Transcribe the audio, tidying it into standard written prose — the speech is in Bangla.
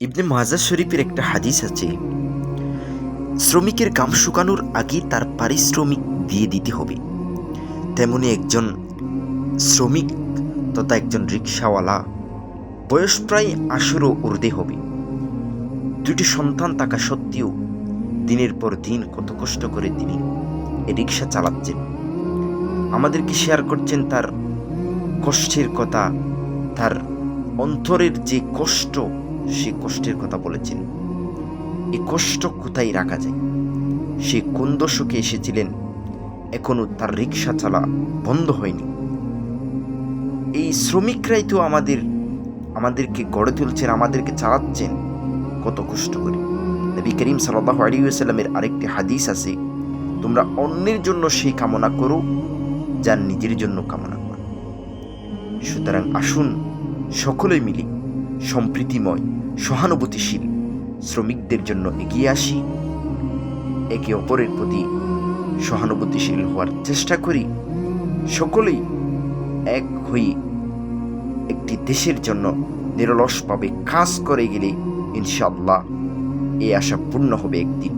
ইবনে মাজাহ শরীফের একটা হাদিস আছে, শ্রমিকের ঘাম শুকানোর আগেই তার পারিশ্রমিক দিয়ে দিতে হবে। তেমনি একজন শ্রমিক তথা একজন রিকশাওয়ালা বয়স প্রায় ১৮ ঊর্ধ্বে হবে। দুটি সন্তান থাকা সত্ত্বেও দিনের পর দিন কত কষ্ট করে তিনি রিকশা চালাচ্ছেন, আমাদেরকে শেয়ার করছেন তার কষ্টের কথা, তার অন্তরের যে কষ্ট, সে কষ্টের কথা বলেছেন। এই কষ্ট কোথায় রাখা যায়? সে কোন দশকে এসেছিলেন, এখনো তার রিকশা চালা বন্ধ হয়নি। এই শ্রমিকরাই তো আমাদেরকে গড়ে তুলছেন, আমাদেরকে চালাচ্ছেন কত কষ্ট করে। নবী করিম সাল্লাল্লাহু আলাইহি ওয়াসাল্লামের আরেকটি হাদিস আছে, তোমরা অন্যের জন্য সেই কামনা করো যা নিজের জন্য কামনা করো। সুতরাং আসুন সকলেই মিলে সম্প্রীতিময়, সহানুভূতিশীল শ্রমিকদের জন্য এগিয়ে আসি, একে অপরের প্রতি সহানুভূতিশীল হওয়ার চেষ্টা করি, সকলেই এক হয়ে একটি দেশের জন্য নিরলসভাবে কাজ করে গেলে ইনশাআল্লাহ এই আশা পূর্ণ হবে একদিন।